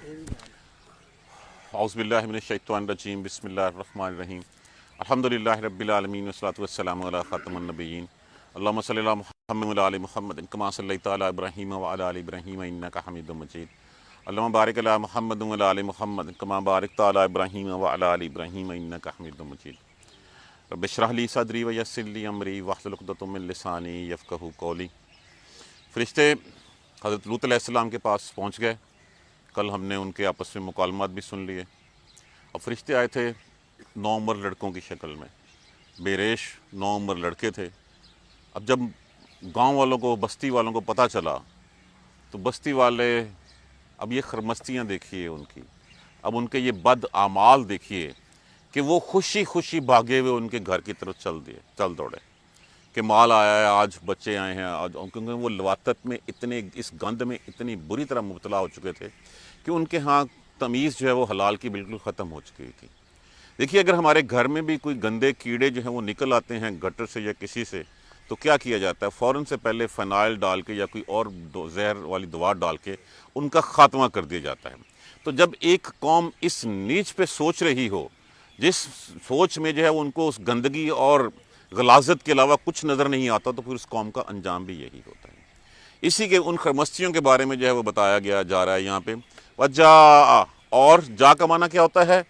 اعوذ باللہ من الشیطان الرجیم بسم اللہ الرحمن الرحیم الحمدللہ رب العالمین والصلاۃ والسلام علی خاتم النبیین اللہم صلی علی محمد وعلی آل محمد کما صلیت علی ابراہیم وعلی آل ابراہیم انک حمید مجید اللہم بارک علی محمد وعلی آل محمد کما بارکت علی ابراہیم وعلی آل ابراہیم انک حمید مجید رب اشرح لی صدری ویسر لی امری واحلل عقدۃ من لسانی یفقہوا قولی۔ فرشتے حضرت لوط علیہ السلام کے پاس پہنچ گئے۔ کل ہم نے ان کے آپس میں مکالمات بھی سن لیے۔ اب فرشتے آئے تھے 9 عمر لڑکوں کی شکل میں، بے ریش 9 عمر لڑکے تھے۔ اب جب گاؤں والوں کو، بستی والوں کو پتہ چلا تو بستی والے اب یہ خرمستیاں دیکھیے ان کی، اب ان کے یہ بد اعمال دیکھیے کہ وہ خوشی خوشی بھاگے ہوئے ان کے گھر کی طرف چل دوڑے کہ مال آیا ہے، آج بچے آئے ہیں آج، کیونکہ وہ لواطت میں اتنے، اس گند میں اتنی بری طرح مبتلا ہو چکے تھے کہ ان کے ہاں تمیز جو ہے وہ حلال کی بالکل ختم ہو چکی تھی۔ دیکھیے اگر ہمارے گھر میں بھی کوئی گندے کیڑے جو ہیں وہ نکل آتے ہیں گٹر سے یا کسی سے، تو کیا کیا جاتا ہے؟ فوراً سے پہلے فنائل ڈال کے یا کوئی اور زہر والی دوا ڈال کے ان کا خاتمہ کر دیا جاتا ہے۔ تو جب ایک قوم اس نیچ پہ سوچ رہی ہو، جس سوچ میں جو ہے ان کو اس گندگی اور غلاظت کے علاوہ کچھ نظر نہیں آتا، تو پھر اس قوم کا انجام بھی یہی ہوتا ہے۔ اسی کے ان خرمستیوں کے بارے میں جو ہے وہ بتایا گیا جا رہا ہے یہاں پہ۔ وَجَاءَ، اور جا کا معنی کیا ہوتا ہے؟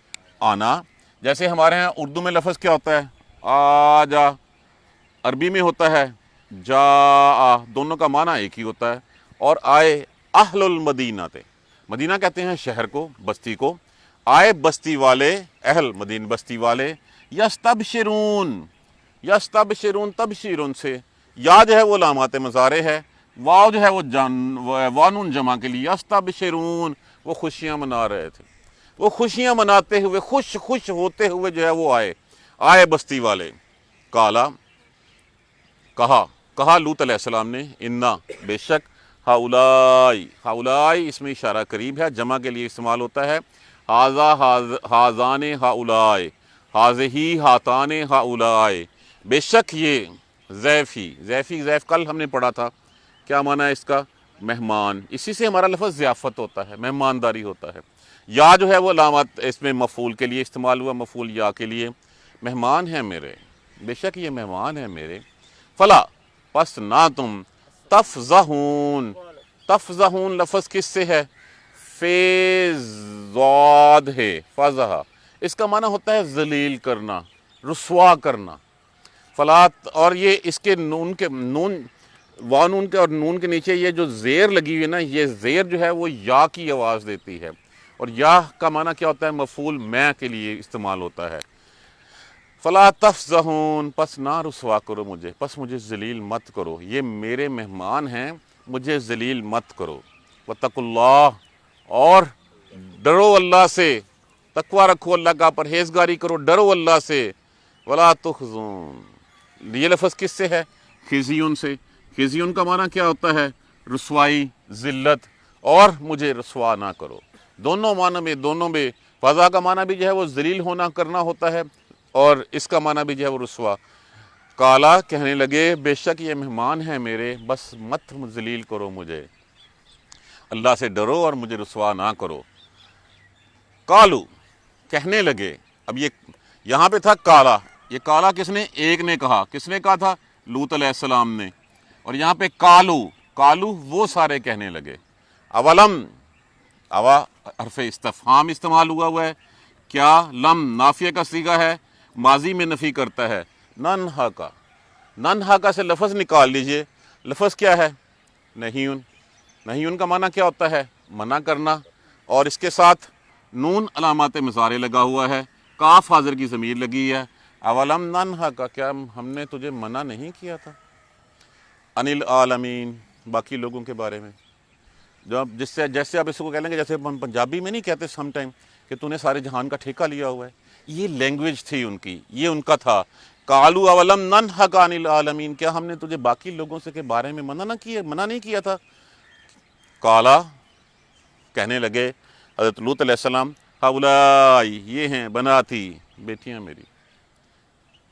آنا۔ جیسے ہمارے ہاں اردو میں لفظ کیا ہوتا ہے؟ آجا، عربی میں ہوتا ہے جاء، دونوں کا معنی ایک ہی ہوتا ہے۔ اور آئے اہل المدینہ تے، مدینہ کہتے ہیں شہر کو، بستی کو، آئے بستی والے، اہل مدینہ بستی والے، یستبشرون، یستبشرون تبشیرون سے، یا جو ہے وہ علامات مضارع ہے، واو جو ہے وہ وانون جمع کے لیے، یستبشرون، وہ خوشیاں منا رہے تھے، وہ خوشیاں مناتے ہوئے، خوش ہوتے ہوئے جو ہے وہ آئے بستی والے۔ کالا، کہا لوط علیہ السلام نے، انا، بے شک، ہاؤلائی اس میں اشارہ قریب ہے، جمع کے لیے استعمال ہوتا ہے، ہازان ہاؤلائی، ہازہی ہاتان ہاؤلائی، بے شک یہ ضیف کل ہم نے پڑھا تھا، کیا معنی ہے اس کا؟ مہمان۔ اسی سے ہمارا لفظ ضیافت ہوتا ہے، مہمانداری ہوتا ہے۔ یا جو ہے وہ علامت اس میں مفعول کے لیے استعمال ہوا، مفعول یا کے لیے، مہمان ہیں میرے، بے شک یہ مہمان ہیں میرے۔ فلا، پس نہ تم، تفضحون لفظ کس سے ہے؟ فیضاد ہے، فضح، اس کا معنی ہوتا ہے ذلیل کرنا، رسوا کرنا۔ فلات، اور یہ اس کے نون وانون کے اور نون کے نیچے یہ جو زیر لگی ہوئی ہے نا، یہ زیر جو ہے وہ یا کی آواز دیتی ہے، اور یا کا معنی کیا ہوتا ہے؟ مفعول میں کے لیے استعمال ہوتا ہے۔ فلا تفضحون، پس نہ رسوا کرو مجھے، پس مجھے ذلیل مت کرو، یہ میرے مہمان ہیں، مجھے ذلیل مت کرو۔ واتقوا اللہ، اور ڈرو اللہ سے، تقوی رکھو اللہ کا، پرہیزگاری کرو، ڈرو اللہ سے۔ ولا تخزون، یہ لفظ کس سے ہے؟ خزیون سے۔ خزیون کا معنی کیا ہوتا ہے؟ رسوائی، ذلت، اور مجھے رسوا نہ کرو۔ دونوں میں فضا کا معنی بھی جو ہے وہ ذلیل ہونا کرنا ہوتا ہے، اور اس کا معنی بھی جو ہے وہ رسوا۔ کالا، کہنے لگے، بے شک یہ مہمان ہیں میرے، بس مت ذلیل کرو مجھے، اللہ سے ڈرو اور مجھے رسوا نہ کرو۔ کالو، کہنے لگے، اب یہ یہاں پہ تھا کالا، یہ کالا کس نے؟ ایک نے کہا، کس نے کہا تھا؟ لوط علیہ السلام نے۔ اور یہاں پہ کالو وہ سارے کہنے لگے۔ اولم، اوا حرف استفہام استعمال ہوا ہے، کیا؟ لم نافیہ کا صیغہ ہے، ماضی میں نفی کرتا ہے۔ ننہا کا سے لفظ نکال لیجئے، لفظ کیا ہے؟ نہیون کا معنی کیا ہوتا ہے؟ منع کرنا، اور اس کے ساتھ نون علامات مضارع لگا ہوا ہے، کاف حاضر کی ضمیر لگی ہے۔ اولم ننہا کا، کیا ہم نے تجھے منع نہیں کیا تھا؟ عن العالمین، باقی لوگوں کے بارے میں، جیسے آپ اس کو کہہ لیں گے، جیسے ہم پنجابی میں نہیں کہتے سم ٹائم کہ تو نے سارے جہان کا ٹھیکہ لیا ہوا ہے، یہ لینگویج تھی ان کی، یہ ان کا تھا۔ قالوا اولم ننہک عن العالمین، کیا ہم نے تجھے باقی لوگوں سے کے بارے میں منع نہیں کیا تھا؟ کالا، کہنے لگے حضرت لوط علیہ السلام، ہؤلائی، یہ ہیں بناتی، بیٹیاں میری،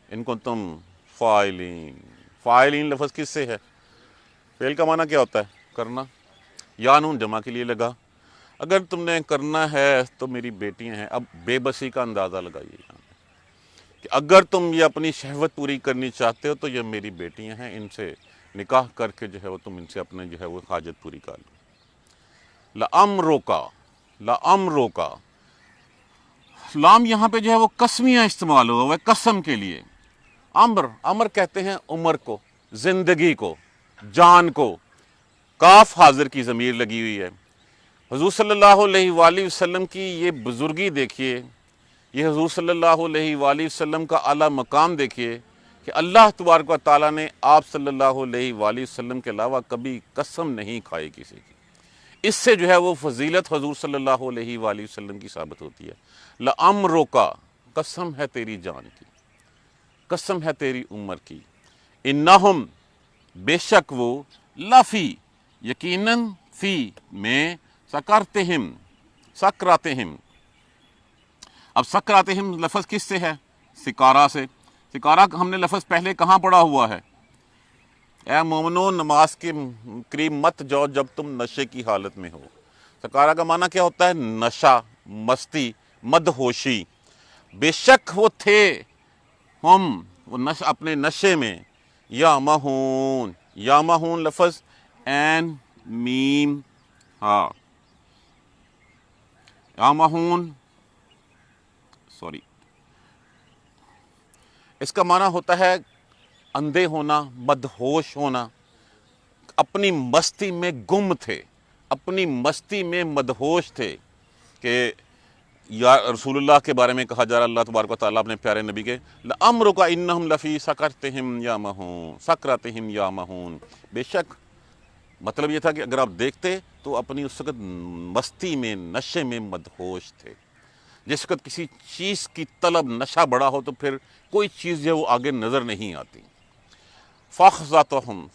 ان کو تم فاعلین لفظ کس سے ہے؟ فعل کا معنی کیا ہوتا ہے؟ کرنا، یا نون جمع کے لیے لگا۔ اگر تم نے کرنا ہے تو میری بیٹیاں ہیں. اب بے بسی کا اندازہ لگائیے یہاں پہ کہ اگر تم یہ اپنی شہوت پوری کرنی چاہتے ہو تو یہ میری بیٹیاں ہیں, ان سے نکاح کر کے جو ہے وہ تم ان سے اپنے جو ہے وہ حاجت پوری کر لو. لَأَمْرُكَ کا لام یہاں پہ جو ہے وہ قسمیاں استعمال ہوا ہے, قسم کے لیے. امر کہتے ہیں عمر کو, زندگی کو, جان کو. کاف حاضر کی ضمیر لگی ہوئی ہے. حضور صلی اللہ علیہ وآلہ وسلم کی یہ بزرگی دیکھیے, یہ حضور صلی اللہ علیہ وآلہ وسلم کا اعلیٰ مقام دیکھیے کہ اللہ تبارک و تعالیٰ نے آپ صلی اللہ علیہ وآلہ وسلم کے علاوہ کبھی قسم نہیں کھائی کسی کی. اس سے جو ہے وہ فضیلت حضور صلی اللہ علیہ وآلہ وسلم کی ثابت ہوتی ہے. لَأَمْرُكَ قسم ہے تیری جان کی, قسم ہے تیری عمر کی. اِنَّهُمْ بے شک وہ, لفی یقیناً, فی میں, سکراتہم. اب سکراتہم لفظ کس سے ہے؟ سکارہ سے. سکارہ ہم نے لفظ پہلے کہاں پڑھا ہوا ہے؟ اے مومنو نماز کے قریب مت جاؤ جب تم نشے کی حالت میں ہو. سکارہ کا معنی کیا ہوتا ہے؟ نشہ, مستی, مدہوشی. بے شک وہ تھے ہم وہ اپنے نشے میں, یامہون لفظ این میم ہاں, یامہون سوری, اس کا معنی ہوتا ہے اندھے ہونا, مدہوش ہونا. اپنی مستی میں گم تھے, اپنی مستی میں مدہوش تھے. کہ یا رسول اللہ کے بارے میں کہا جا رہا, اللہ تبارک و تعالیٰ اپنے پیارے نبی کے, لَأَمْرُكَ إِنَّهُمْ لَفِي سَكْرَتِهِمْ يَعْمَهُونَ. بے شک مطلب یہ تھا کہ اگر آپ دیکھتے تو اپنی اس وقت مستی میں, نشے میں مدہوش تھے. جس وقت کسی چیز کی طلب, نشہ بڑا ہو تو پھر کوئی چیز جو ہے وہ آگے نظر نہیں آتی. فاخذتہم,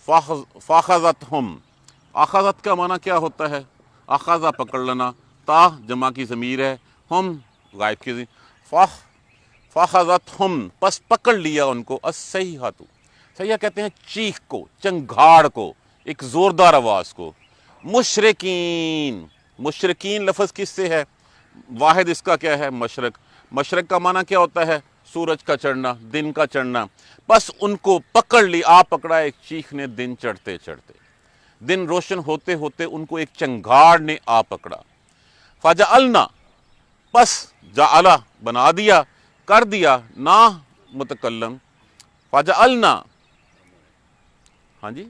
آخذت کا معنی کیا ہوتا ہے؟ آخذہ پکڑ لینا, تا جمع کی ضمیر ہے, ہم غائب کی ضمیر. فاخذتہم پس پکڑ لیا ان کو, الصیحۃ, صیحہ کہتے ہیں چیخ کو, چنگھاڑ کو, ایک زوردار آواز کو. مشرقین لفظ کس سے ہے؟ واحد اس کا کیا ہے؟ مشرق. مشرق کا معنی کیا ہوتا ہے؟ سورج کا چڑھنا, دن کا چڑھنا. بس ان کو پکڑ لی, آپ پکڑا ایک چیخ نے دن چڑھتے چڑھتے, دن روشن ہوتے ہوتے ان کو ایک چنگھاڑ نے آپ پکڑا. فجعلنا پس جعلا بنا دیا, کر دیا, نا متکلم. فجعلنا ہاں جی,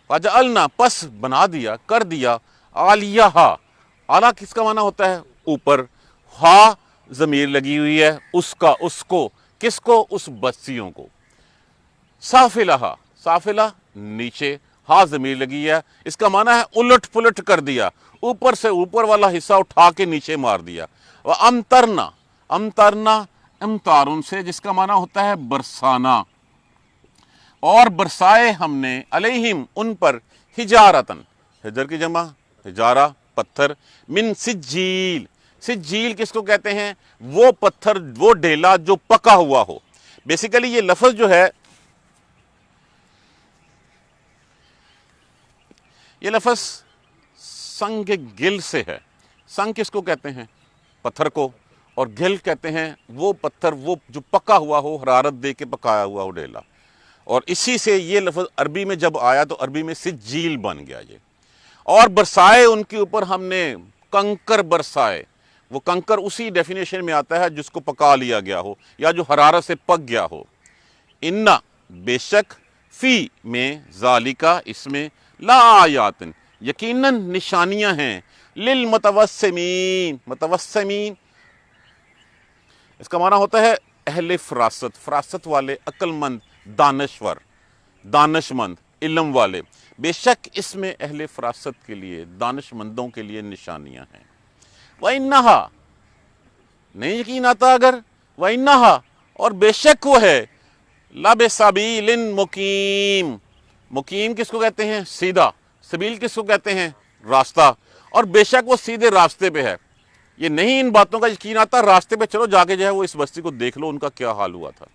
فجعلنا پس بنا دیا, کر دیا, عالیہا, اعلیٰ کس کا معنی ہوتا ہے؟ اوپر. ہا ضمیر لگی ہوئی ہے, اس کا, اس کو, کس کو؟ اس بستیوں کو. سافلہا, سافلہ نیچے, ہا ضمیر لگی ہے, اس کا معنی ہے الٹ پلٹ کر دیا, اوپر سے اوپر والا حصہ اٹھا کے نیچے مار دیا. وَأَمْطَرْنَا, امطرنا امطارن سے, جس کا معنی ہوتا ہے برسانا. اور برسائے ہم نے, علیہم ان پر, حجارتن, حجر کی جمع حجارہ پتھر, من سجیل, سجیل کس کو کہتے ہیں؟ وہ پتھر, وہ ڈھیلا جو پکا ہوا ہو. بیسیکلی یہ لفظ جو ہے, یہ لفظ سنگ گل سے ہے. سنگ کس کو کہتے ہیں؟ پتھر کو. اور گل کہتے ہیں وہ پتھر وہ جو پکا ہوا ہو, حرارت دے کے پکایا ہوا ہو ڈھیلا. اور اسی سے یہ لفظ عربی میں جب آیا تو عربی میں سجیل بن گیا یہ. اور برسائے ان کے اوپر ہم نے, کنکر برسائے. وہ کنکر اسی ڈیفینیشن میں آتا ہے جس کو پکا لیا گیا ہو یا جو حرارت سے پک گیا ہو. انا بے شک, فی میں, ذالکا اس میں, لا آیاتن یقیناً نشانیاں ہیں, للمتوسمین, متوسمین اس کا معنی ہوتا ہے اہل فراست, فراست والے, عقل مند, دانشور, دانش مند, علم والے. بے شک اس میں اہل فراست کے لیے, دانش مندوں کے لیے نشانیاں ہیں. وَإِنَّهَا نہیں یقین آتا اگر, وَإِنَّهَا اور بے شک وہ ہے, لَبِسَبِيلٍ مقیم, مقیم کس کو کہتے ہیں؟ سیدھا. سبیل کس کو کہتے ہیں؟ راستہ. اور بے شک وہ سیدھے راستے پہ ہے. یہ نہیں ان باتوں کا یقین آتا, راستے پہ چلو جا کے جو ہے وہ اس بستی کو دیکھ لو ان کا کیا حال ہوا تھا.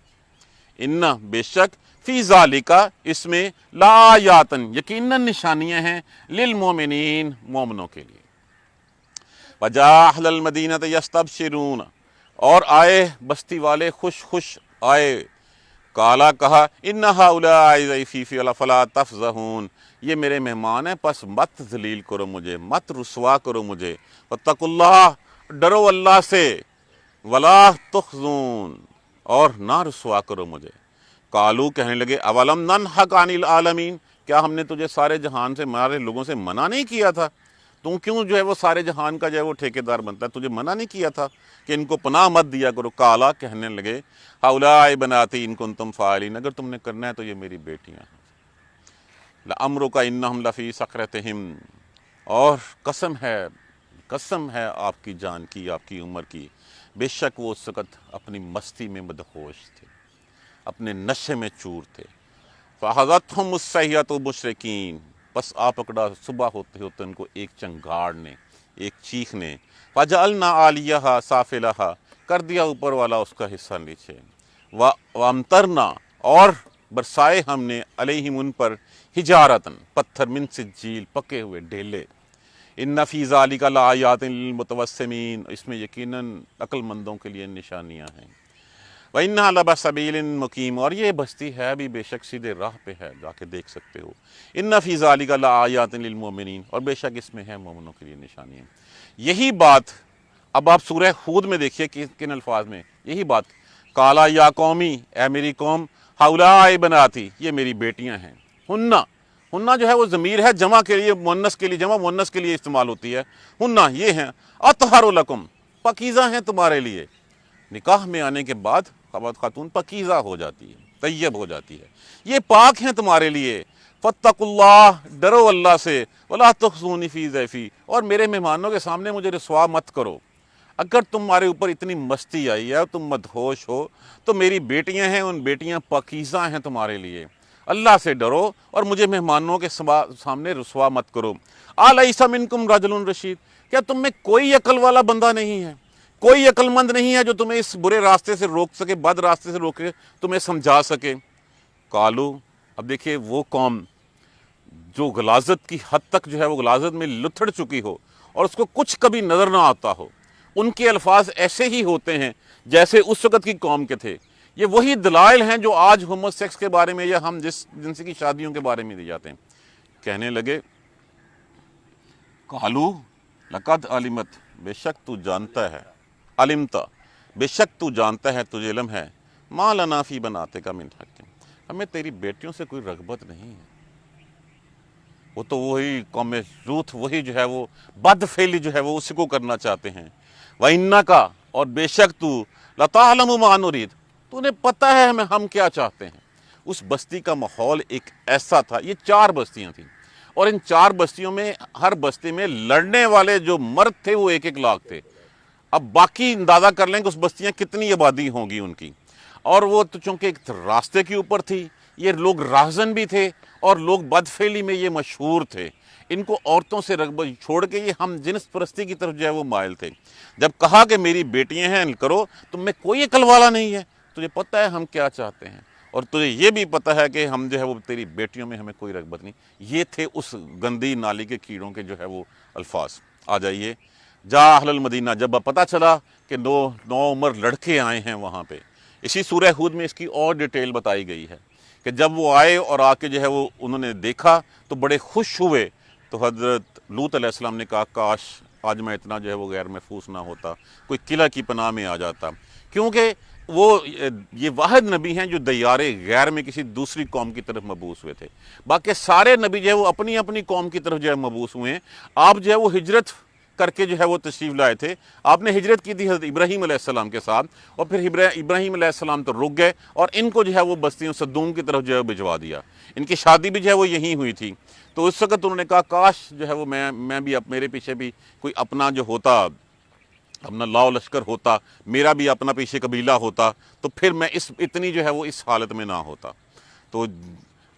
انا بے شک, فی ذالکا اس میں, لا آیاتن یقیناً نشانیاں ہیں, للمومنین مومنوں کے لیے. وجاء اہل المدینہ یستبشرون، اور آئے بستی والے خوش خوش آئے، کالا کہا ان ہؤلاء ضیفی فلا تفضحون، یہ میرے مہمان ہیں پس مت ذلیل کرو مجھے، مت رسوا کرو مجھے، واتقوا اللہ، ڈرو اللہ سے، ولا تخزون، اور نہ رسوا کرو مجھے۔ قالو، کہنے لگے اولم ننہک عن العالمین، کیا ہم نے تجھے سارے جہان سے، ہمارے لوگوں سے منع نہیں کیا تھا؟ تم کیوں جو ہے وہ سارے جہان کا جو ہے وہ ٹھیکیدار بنتا ہے؟ تجھے منع نہیں کیا تھا کہ ان کو پناہ مت دیا کرو؟ کالا، کہنے لگے ہؤلاء بناتی ان کنتم فاعلین، اگر تم نے کرنا ہے تو یہ میری بیٹیاں ہیں۔ لعمرک انہم لفی سکرتہم، اور قسم ہے آپ کی جان کی، آپ کی عمر کی، بے شک وہ اس وقت اپنی مستی میں مدہوش تھے، اپنے نشے میں چور تھے۔ فَأَخَذَتْهُمُ الصَّيْحَةُ مُشْرِقِينَ، بس آ پکڑا صبح ہوتے ہوتے ان کو ایک چنگاڑ نے، ایک چیخ نے، فَجَعَلْنَا عَالِيَهَا سَافِلَهَا، کر دیا اوپر والا اس کا حصہ نیچے، وَأَمْطَرْنَا، اور برسائے ہم نے، علیہم ان پر، حجارتن، پتھر، من سجیل، پکے ہوئے ڈھیلے۔ ان فی ذالک لآیات للمتوسمین، اس میں یقیناً عقل مندوں کے لیے نشانیاں ہیں۔ وَإِنَّهَا لَبِسَبِيلٍ مُقِيمٍ، اور یہ بستی ہے بھی بے شک سیدھے راہ پہ ہے، جا کے دیکھ سکتے ہو۔ ان فی ذالک لآیات للمؤمنین، اور بے شک اس میں ہے مومنوں کے لیے نشانیاں۔ یہی بات اب آپ سورہ ہود میں دیکھیے کن الفاظ میں یہی بات، کالا یا قومی، اے میری قوم، ہؤلاء بناتی، یہ میری بیٹیاں ہیں، ہنہ جو ہے وہ ضمیر ہے جمع کے لیے، مؤنث کے لیے، جمع مؤنث کے لیے استعمال ہوتی ہے، ہنہ یہ ہیں، اطہر لکم، پاکیزہ ہیں تمہارے لیے۔ نکاح میں آنے کے بعد خاتون پاکیزہ ہو جاتی ہے، طیب ہو جاتی ہے، یہ پاک ہیں تمہارے لیے۔ فاتقوا اللہ، ڈرو اللہ سے، ولا تخزونی فی ضیفی، اور میرے مہمانوں کے سامنے مجھے رسوا مت کرو۔ اگر تمہارے اوپر اتنی مستی آئی ہے، تم مدہوش ہو، تو میری بیٹیاں ہیں، ان بیٹیاں پاکیزہ ہیں تمہارے لیے۔ اللہ سے ڈرو اور مجھے مہمانوں کے سامنے رسوا مت کرو۔ الیس منکم رجل رشید، کیا تم میں کوئی عقل والا بندہ نہیں ہے، کوئی عقل مند نہیں ہے جو تمہیں اس برے راستے سے روک سکے، بد راستے سے روک کے تمہیں سمجھا سکے؟ قالو، اب دیکھیے وہ قوم جو غلاظت کی حد تک جو ہے وہ غلاظت میں لتھڑ چکی ہو اور اس کو کچھ کبھی نظر نہ آتا ہو، ان کے الفاظ ایسے ہی ہوتے ہیں جیسے اس وقت کی قوم کے تھے۔ یہ وہی دلائل ہیں جو آج ہومو سیکس کے بارے میں یا ہم جنس کی شادیوں کے بارے میں دی جاتے ہیں۔ کہنے لگے قالو لقد علمت، بے شک تو جانتا ہے، علمتا، بے شک تو جانتا ہے، تجھے علم ہے، ما لنا فی بناتک من حق، ہمیں تیری بیٹیوں سے کوئی رغبت نہیں ہے۔ وہ تو وہی قوم لوط، وہی جو ہے وہ بد فعلی جو ہے وہ اسی کو کرنا چاہتے ہیں۔ وَإِنَّكَ، اور بے شک تو، لَتَعْلَمُ مَا نُرِيدُ، تو انہیں پتہ ہے ہم کیا چاہتے ہیں۔ اس بستی کا ماحول ایک ایسا تھا، یہ 4 بستیاں تھیں، اور ان 4 بستیوں میں ہر بستی میں لڑنے والے جو مرد تھے وہ 1-1 لاکھ تھے۔ اب باقی اندازہ کر لیں کہ اس بستیاں کتنی آبادی ہوں گی ان کی، اور وہ تو چونکہ ایک راستے کے اوپر تھی، یہ لوگ راہزن بھی تھے اور لوگ بدفعلی میں یہ مشہور تھے، ان کو عورتوں سے رغبت چھوڑ کے یہ ہم جنس پرستی کی طرف جو ہے وہ مائل تھے۔ جب کہا کہ میری بیٹیاں ہیں کرو، تم میں کوئی عقل والا نہیں ہے، تجھے پتہ ہے ہم کیا چاہتے ہیں، اور تجھے یہ بھی پتہ ہے کہ ہم جو ہے وہ تیری بیٹیوں میں ہمیں کوئی رغبت نہیں۔ یہ تھے اس گندی نالی کے کیڑوں کے جو ہے وہ الفاظ۔ آ جائیے، جا اہل المدینہ، جب پتہ چلا کہ نو عمر لڑکے آئے ہیں وہاں پہ، اسی سورہ ہود میں اس کی اور ڈیٹیل بتائی گئی ہے کہ جب وہ آئے اور آ کے جو ہے وہ انہوں نے دیکھا تو بڑے خوش ہوئے، تو حضرت لوط علیہ السلام نے کہا کاش آج میں اتنا جو ہے وہ غیر محفوظ نہ ہوتا، کوئی قلعہ کی پناہ میں آ جاتا، کیونکہ وہ یہ واحد نبی ہیں جو دیار غیر میں کسی دوسری قوم کی طرف مبعوث ہوئے تھے۔ باقی سارے نبی جو ہے وہ اپنی اپنی قوم کی طرف جو ہے مبعوث ہوئے ہیں۔ آپ جو ہے وہ ہجرت کر کے جو ہے وہ تشریف لائے تھے، آپ نے ہجرت کی تھی حضرت ابراہیم علیہ السلام کے ساتھ، اور پھر ابراہیم علیہ السلام تو رک گئے اور ان کو جو ہے وہ بستیوں صدوم کی طرف جو ہے بھجوا دیا۔ ان کی شادی بھی جو ہے وہ یہیں ہوئی تھی، تو اس وقت انہوں نے کہا کاش جو ہے وہ میں بھی میرے پیچھے بھی کوئی اپنا جو ہوتا، اپنا لاؤ لشکر ہوتا، میرا بھی اپنا پیچھے قبیلہ ہوتا، تو پھر میں اتنی جو ہے وہ اس حالت میں نہ ہوتا۔ تو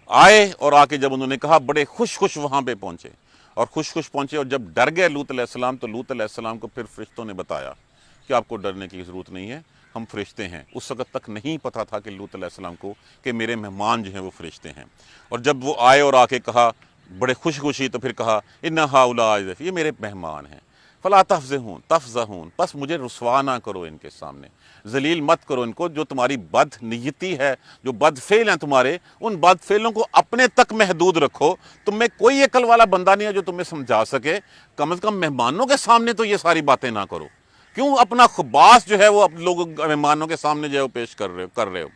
آئے اور آ کے جب انہوں نے کہا، بڑے خوش وہاں پہ پہنچے، اور خوش پہنچے، اور جب ڈر گئے لوط علیہ السلام، تو لوط علیہ السلام کو پھر فرشتوں نے بتایا کہ آپ کو ڈرنے کی ضرورت نہیں ہے، ہم فرشتے ہیں۔ اس وقت تک نہیں پتہ تھا کہ لوط علیہ السلام کو کہ میرے مہمان جو ہیں وہ فرشتے ہیں۔ اور جب وہ آئے اور آ کے کہا بڑے خوشی، تو پھر کہا ان ہؤلاء ضیفی، یہ میرے مہمان ہیں۔ فلا تفضحون بس مجھے رسوا نہ کرو ان کے سامنے، ذلیل مت کرو ان کو. جو تمہاری بد نیتی ہے، جو بد فعل ہیں تمہارے، ان بد فعلوں کو اپنے تک محدود رکھو. تم میں کوئی عقل والا بندہ نہیں ہے جو تمہیں سمجھا سکے. کم از کم مہمانوں کے سامنے تو یہ ساری باتیں نہ کرو. کیوں اپنا خباث جو ہے وہ لوگوں مہمانوں کے سامنے جو ہے وہ پیش کر رہے ہو.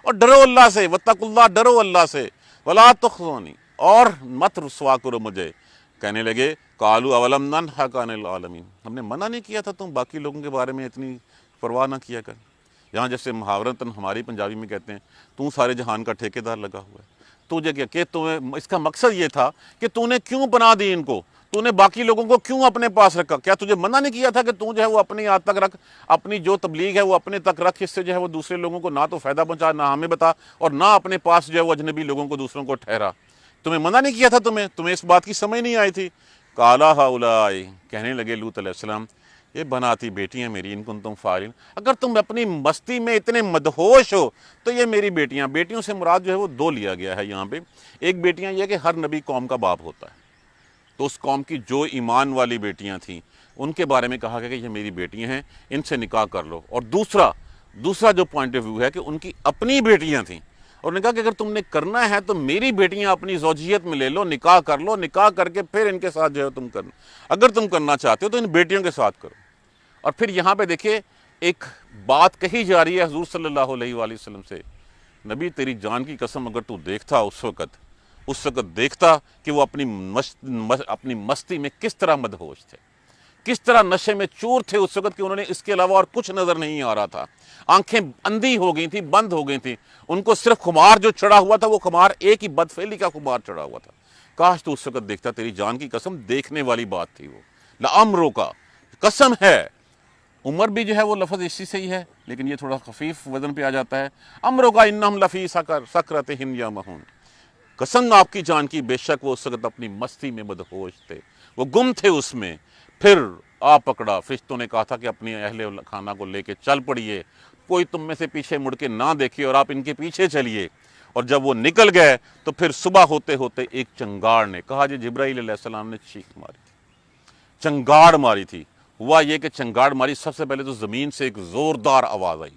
اور ڈرو اللہ سے، واتقوا اللہ، ڈرو اللہ سے. ولا تخزونی، اور مت رسوا کرو مجھے. کہنے لگے قالوا اولم ننہک عن العالمین، ہم نے منع نہیں کیا تھا تم باقی لوگوں کے بارے میں اتنی پرواہ نہ کیا کر. یہاں جیسے محاورتاً ہماری پنجابی میں کہتے ہیں تو سارے جہان کا ٹھیکیدار لگا ہوا ہے. تجھے کیا کہ تمہیں اس کا مقصد یہ تھا کہ تو نے کیوں بنا دی ان کو، تو نے باقی لوگوں کو کیوں اپنے پاس رکھا؟ کیا تجھے منع نہیں کیا تھا کہ تو جو ہے وہ اپنی یاد تک رکھ، اپنی جو تبلیغ ہے وہ اپنے تک رکھ، اس سے جو ہے وہ دوسرے لوگوں کو نہ تو فائدہ پہنچا، نہ ہمیں بتا، اور نہ اپنے پاس جو ہے وہ اجنبی لوگوں کو دوسروں کو ٹھہرا. تمہیں منع نہیں کیا تھا، تمہیں اس بات کی سمجھ نہیں آئی تھی. قال ہؤلاء، کہنے لگے لوط علیہ السلام، یہ بناتی بیٹیاں میری ان کنتم فاعلین، اگر تم اپنی مستی میں اتنے مدہوش ہو تو یہ میری بیٹیاں. بیٹیوں سے مراد جو ہے وہ دو لیا گیا ہے یہاں پہ. ایک بیٹیاں یہ کہ ہر نبی قوم کا باپ ہوتا ہے، تو اس قوم کی جو ایمان والی بیٹیاں تھیں ان کے بارے میں کہا گیا کہ یہ میری بیٹیاں ہیں، ان سے نکاح کر لو. اور دوسرا جو پوائنٹ آف ویو ہے کہ ان کی اپنی بیٹیاں تھیں، اور نے کہا کہ اگر تم نے کرنا ہے تو میری بیٹیاں اپنی زوجیت میں لے لو، نکاح کر لو، نکاح کر کے پھر ان کے ساتھ جو ہے تم کرنا. اگر تم کرنا چاہتے ہو تو ان بیٹیوں کے ساتھ کرو. اور پھر یہاں پہ دیکھیے ایک بات کہی جا رہی ہے حضور صلی اللہ علیہ وآلہ وسلم سے، نبی تیری جان کی قسم اگر تو دیکھتا اس وقت دیکھتا کہ وہ اپنی مستی میں کس طرح مدہوش تھے، کس طرح نشے میں چور تھے اس وقت کہ انہوں نے اس کے علاوہ اور کچھ نظر نہیں آ رہا تھا. آنکھیں اندھی ہو گئی تھیں، بند ہو گئی تھیں. ان کو صرف خمار جو چڑھا ہوا تھا وہ خمار ایک ہی بدفعلی کا خمار چڑھا ہوا تھا. کاش تو اس وقت دیکھتا، تیری جان کی قسم دیکھنے والی بات تھی وہ. لعمرک کا قسم ہے. عمر بھی جو ہے وہ لفظ اسی سے ہی ہے لیکن یہ تھوڑا خفیف وزن پہ آ جاتا ہے. امرک انہم لفی سکرتہم یعمہون، قسم آپ کی جان کی، بے شک وہ اس وقت اپنی مستی میں مدہوش تھے، وہ گم تھے اس میں. پھر آ پکڑا، فرشتوں نے کہا تھا کہ اپنی اہل خانہ کو لے کے چل پڑیے، کوئی تم میں سے پیچھے مڑ کے نہ دیکھے اور آپ ان کے پیچھے چلیے. اور جب وہ نکل گئے تو پھر صبح ہوتے ہوتے ایک چنگاڑ نے، کہا جی جبرائیل علیہ السلام نے چیخ ماری تھی، چنگاڑ ماری تھی. ہوا یہ کہ چنگاڑ ماری، سب سے پہلے تو زمین سے ایک زوردار آواز آئی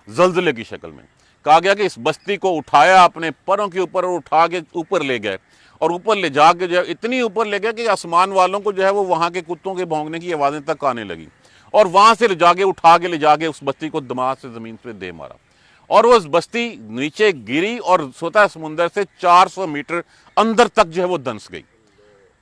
زلزلے کی شکل میں. کہا گیا کہ اس بستی کو اٹھایا اپنے پروں کے اوپر اور اٹھا کے اوپر لے گئے، اور اوپر لے جا کے جو ہے اتنی اوپر لے گئے کہ آسمان والوں کو جو ہے وہ وہاں کے کتوں کے بھونکنے کی آوازیں تک آنے لگی. اور وہاں سے لے جا کے اس بستی کو دماغ سے زمین پہ دے مارا. اور وہ اس بستی نیچے گری اور سوتا سمندر سے 400 میٹر اندر تک جو ہے وہ دنس گئی.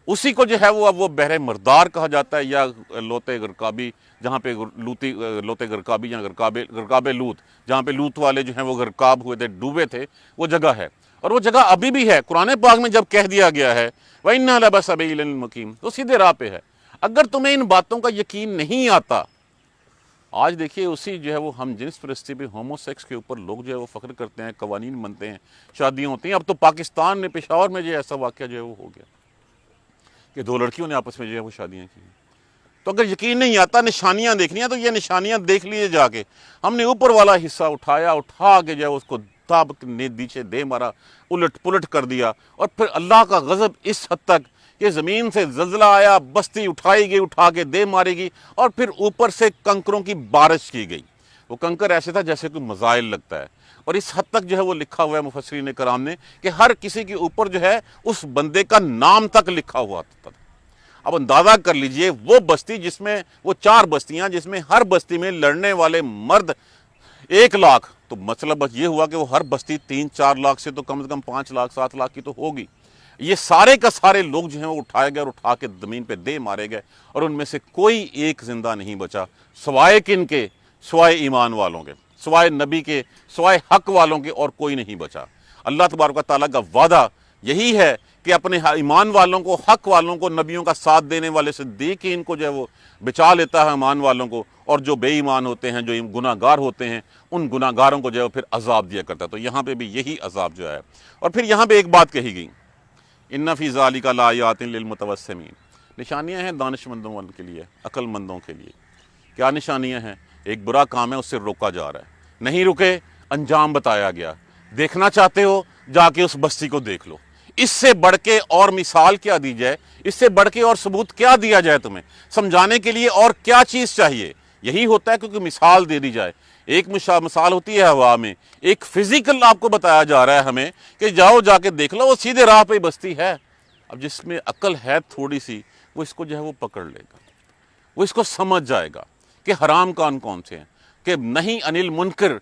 اسی کو جو ہے وہ اب وہ بحر مردار کہا جاتا ہے، یا لوت غرقابی، جہاں پہ لوت غرقابی یا غرقاب لوط، جہاں پہ لوط والے جو ہیں وہ غرقاب ہوئے تھے، ڈوبے تھے، وہ جگہ ہے. اور وہ جگہ ابھی بھی ہے. قرآن پاک میں جب کہہ دیا گیا ہے وَإِنَّا لَبَسَبِيلٍ مُقِيمٍ، تو سیدھے راہ پہ ہے. اگر تمہیں ان باتوں کا یقین نہیں آتا، آج دیکھیے اسی جو ہے وہ ہم جنس پرستی پہ، ہومو سیکس کے اوپر لوگ جو ہے وہ فخر کرتے ہیں، قوانین بنتے ہیں، شادیاں ہوتی ہیں. اب تو پاکستان میں پشاور میں جو ایسا واقعہ جو ہے وہ ہو گیا کہ 2 لڑکیوں نے آپس میں جو ہے وہ شادیاں کی. تو اگر یقین نہیں آتا، نشانیاں دیکھنی ہیں تو یہ نشانیاں دیکھ لیے جا کے. ہم نے اوپر والا حصہ اٹھا کے جو ہے اس کو تاب نیچے دے مارا، الٹ پلٹ کر دیا. اور پھر اللہ کا غضب اس حد تک کہ زمین سے زلزلہ آیا، بستی اٹھائی گئی، اٹھا کے دے ماری گئی، اور پھر اوپر سے کنکروں کی بارش کی گئی. وہ کنکر ایسے تھا جیسے کوئی مزائل لگتا ہے. اور اس حد تک جو ہے وہ لکھا ہوا ہے مفسرین کرام نے کہ ہر کسی کے اوپر جو ہے اس بندے کا نام تک لکھا ہوا تھا. اب اندازہ کر لیجئے وہ بستی جس میں وہ 4 بستیاں، جس میں ہر بستی میں لڑنے والے مرد 1 لاکھ، تو مطلب بس یہ ہوا کہ وہ ہر بستی 3-4 لاکھ سے تو کم از کم 5 لاکھ 7 لاکھ کی تو ہوگی. یہ سارے کا سارے لوگ جو ہیں وہ اٹھائے گئے اور اٹھا کے زمین پہ دے مارے گئے. اور ان میں سے کوئی ایک زندہ نہیں بچا، سوائے کن کے؟ سوائے ایمان والوں کے، سوائے نبی کے، سوائے حق والوں کے، اور کوئی نہیں بچا. اللہ تبارک و تعالیٰ کا وعدہ یہی ہے کہ اپنے ایمان والوں کو، حق والوں کو، نبیوں کا ساتھ دینے والے صدیق ان کو جو ہے وہ بچا لیتا ہے ایمان والوں کو، اور جو بے ایمان ہوتے ہیں، جو گناہ گار ہوتے ہیں، ان گناہ گاروں کو جو ہے پھر عذاب دیا کرتا ہے. تو یہاں پہ بھی یہی عذاب جو ہے. اور پھر یہاں پہ ایک بات کہی گئی، ان فی ذالک لآیات للمتوسمین، نشانیاں ہیں دانش مندوں کے لیے، عقل مندوں کے لیے. کیا نشانیاں ہیں؟ ایک برا کام ہے، اس سے روکا جا رہا ہے، نہیں رکے، انجام بتایا گیا. دیکھنا چاہتے ہو جا کے اس بستی کو دیکھ لو، اس سے بڑھ کے اور مثال کیا دی جائے، اس سے بڑھ کے اور ثبوت کیا دیا جائے تمہیں سمجھانے کے لیے، اور کیا چیز چاہیے؟ یہی ہوتا ہے کیونکہ مثال دے دی جائے۔ ایک مثال ہوتی ہے ہوا میں، ایک فزیکل آپ کو بتایا جا رہا ہے ہمیں کہ جاؤ جا کے دیکھ لو، وہ سیدھے راہ پہ بستی ہے۔ اب جس میں عقل ہے تھوڑی سی، وہ اس کو جو ہے وہ پکڑ لے گا، وہ اس کو سمجھ جائے گا کہ حرام کون سے ہیں، کہ نہیں انل منکر،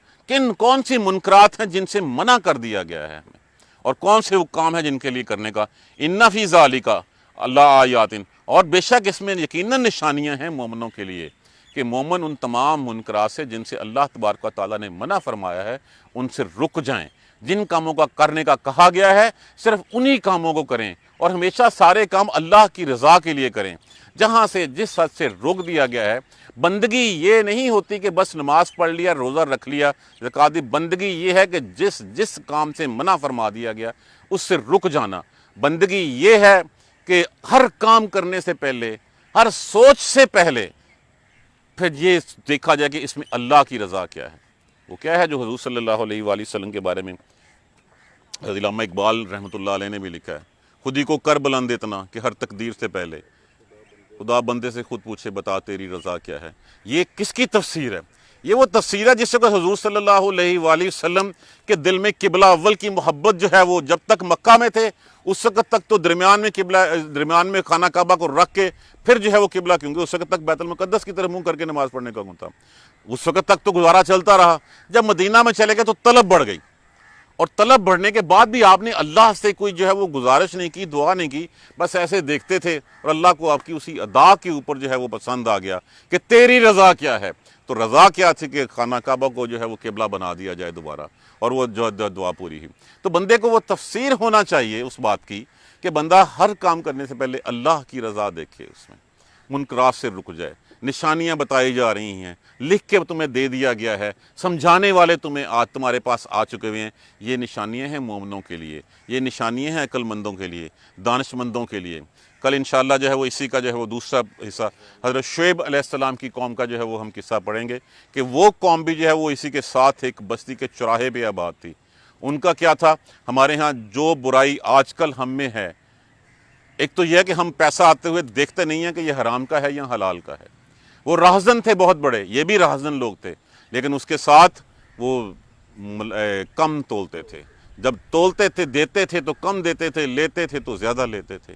کون سی منکرات ہیں جن سے منع کر دیا گیا ہے ہمیں، اور کون سے وہ کام ہیں جن کے لیے کرنے کا۔ ان فی ذالک اللہ آیات، اور بے شک اس میں یقیناً نشانیاں ہیں مومنوں کے لیے، کہ مومن ان تمام منکرات سے جن سے اللہ تبارک و تعالیٰ نے منع فرمایا ہے ان سے رک جائیں۔ جن کاموں کا کرنے کا کہا گیا ہے صرف انہی کاموں کو کریں، اور ہمیشہ سارے کام اللہ کی رضا کے لیے کریں۔ جہاں سے جس حد سے روک دیا گیا ہے، بندگی یہ نہیں ہوتی کہ بس نماز پڑھ لیا، روزہ رکھ لیا، زکوٰۃ دی۔ بندگی یہ ہے کہ جس کام سے منع فرما دیا گیا اس سے رک جانا۔ بندگی یہ ہے کہ ہر کام کرنے سے پہلے، ہر سوچ سے پہلے پھر یہ دیکھا جائے کہ اس میں اللہ کی رضا کیا ہے۔ وہ کیا ہے جو حضور صلی اللہ علیہ وآلہ وسلم کے بارے میں علامہ اقبال رحمۃ اللہ علیہ نے بھی لکھا ہے، خودی کو کر بلند اتنا کہ ہر تقدیر سے پہلے خدا بندے سے خود پوچھے بتا تیری رضا کیا ہے۔ یہ کس کی تفسیر ہے؟ یہ وہ تفسیر ہے جس سے حضور صلی اللہ علیہ وآلہ وسلم کے دل میں قبلہ اول کی محبت جو ہے وہ جب تک مکہ میں تھے اس وقت تک تو درمیان میں خانہ کعبہ کو رکھ کے پھر جو ہے وہ قبلہ، کیونکہ اس وقت تک بیت المقدس کی طرف منہ کر کے نماز پڑھنے کا تھا، اس وقت تک تو گزارا چلتا رہا۔ جب مدینہ میں چلے گئے تو طلب بڑھ گئی، اور طلب بڑھنے کے بعد بھی آپ نے اللہ سے کوئی جو ہے وہ گزارش نہیں کی، دعا نہیں کی، بس ایسے دیکھتے تھے، اور اللہ کو آپ کی اسی ادا کے اوپر جو ہے وہ پسند آ گیا کہ تیری رضا کیا ہے۔ تو رضا کیا تھی کہ خانہ کعبہ کو جو ہے وہ قبلہ بنا دیا جائے دوبارہ، اور وہ جو دعا پوری ہوئی۔ تو بندے کو وہ تفسیر ہونا چاہیے اس بات کی کہ بندہ ہر کام کرنے سے پہلے اللہ کی رضا دیکھے، اس میں منکرات سے رک جائے۔ نشانیاں بتائی جا رہی ہیں، لکھ کے تمہیں دے دیا گیا ہے، سمجھانے والے تمہارے پاس آ چکے ہوئے ہیں۔ یہ نشانیاں ہیں مومنوں کے لیے، یہ نشانیاں ہیں عقل مندوں کے لیے، دانش مندوں کے لیے۔ کل انشاءاللہ جو ہے وہ اسی کا جو ہے وہ دوسرا حصہ حضرت شعیب علیہ السلام کی قوم کا جو ہے وہ ہم قصہ پڑھیں گے کہ وہ قوم بھی جو ہے وہ اسی کے ساتھ ایک بستی کے چوراہے پہ آباد تھی۔ ان کا کیا تھا؟ ہمارے ہاں جو برائی آج کل ہم میں ہے، ایک تو یہ ہے کہ ہم پیسہ آتے ہوئے دیکھتے نہیں ہیں کہ یہ حرام کا ہے یا حلال کا ہے۔ وہ راہزن تھے بہت بڑے، یہ بھی راہزن لوگ تھے، لیکن اس کے ساتھ وہ کم تولتے تھے۔ جب تولتے تھے دیتے تھے تو کم دیتے تھے، لیتے تھے تو زیادہ لیتے تھے۔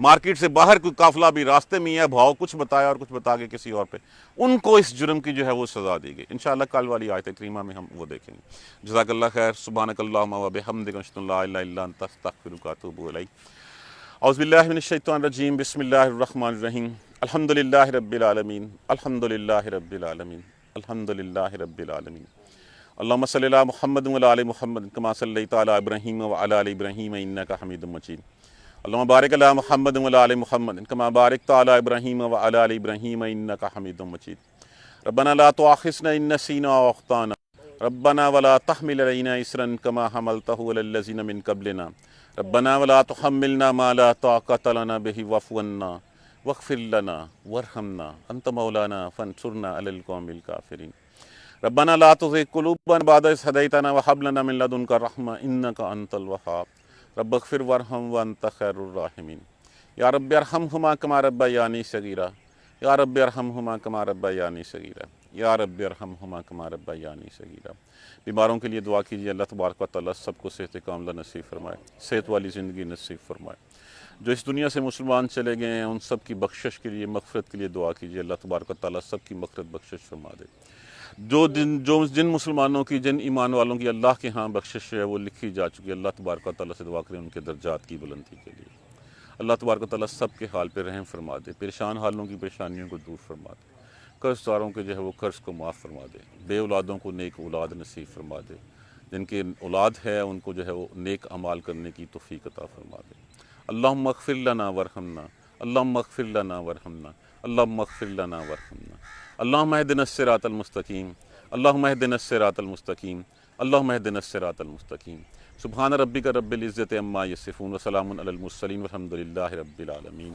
مارکیٹ سے باہر کوئی قافلہ بھی راستے میں ہے، بھاؤ کچھ بتایا اور کچھ بتا کے کسی اور پہ، ان کو اس جرم کی جو ہے وہ سزا دی گئی۔ انشاءاللہ کل والی آیت کریمہ میں ہم وہ دیکھیں گے۔ جزاک اللہ خیر۔ سبحانک اللہم و بحمدک، اشہد ان لا الہ الا انت، استغفرک و اتوب الیک۔ اعوذ باللہ من الشیطان الرجیم، بسم اللہ الرحمن الرحیم۔ الحمدللہ رب العالمین، الحمدللہ رب العالمین، الحمدللہ رب العالمین۔ اللہم صلی علی محمد وعلی آل محمد کما صلیت علی ابراہیم وعلی آل ابراہیم انک حمید مجید۔ اللہم بارک علی محمد وعلی آل محمد کما بارکت علی ابراہیم وعلی آل ابراہیم انک حمید مجید۔ ربنا لا تؤاخذنا ان نسینا او اخطانا ربنا ولا تحمل علینا اصرا کما حملتہ علی الذین من قبلنا ربنا ولا تحملنا ما لا طاقۃ لنا به واعف عنا واغفر لنا وارحمنا انت مولانا فانصرنا علی القوم الکافرین۔ ربنا لا تزغ قلوبنا بعد إذ هديتنا وهب لنا من لدنك رحمة إنك أنت الوهاب رب اغفر وارحم وأنت خير الراحمين۔ یا رب ارحمهما كما ربياني صغيرا، یا رب ارحمهما كما ربياني صغيرا، یا رب ارحمهما كما ربياني صغيرا۔ بیماروں کے لیے دعا کیجیے، اللہ تبارک و تعالیٰ سب کو صحت کاملہ نصیب فرمائے، صحت والی زندگی نصیب فرمائے۔ جو اس دنیا سے مسلمان چلے گئے ہیں ان سب کی بخشش کے لیے، مغفرت کے لیے دعا کیجیے، اللہ تبارک و تعالیٰ سب کی مغفرت بخشش فرما دے۔ جن مسلمانوں کی، جن ایمان والوں کی اللہ کے ہاں بخشش ہے وہ لکھی جا چکی ہے، اللہ تبارک و تعالیٰ سے دعا کریں ان کے درجات کی بلندی کے لیے۔ اللہ تبارک و تعالیٰ سب کے حال پہ رحم فرما دے، پریشان حالوں کی پریشانیوں کو دور فرما دے، قرض داروں کے جو ہے وہ قرض کو معاف فرما دے، بے اولادوں کو نیک اولاد نصیب فرما دے، جن کی اولاد ہے ان کو جو ہے وہ نیک اعمال کرنے کی توفیق عطا فرما دے۔ اللہم اغفر لنا وارحمنا، اللہم اغفر لنا وارحمنا، اللہم اغفر لنا وارحمنا۔ اللہم اہدنا الصراط المستقیم، اللہم اہدنا الصراط المستقیم، اللہم اہدنا الصراط المستقیم۔ سبحان ربک رب العزت عما یصفون وسلام علی المرسلین والحمد للہ رب العالمین۔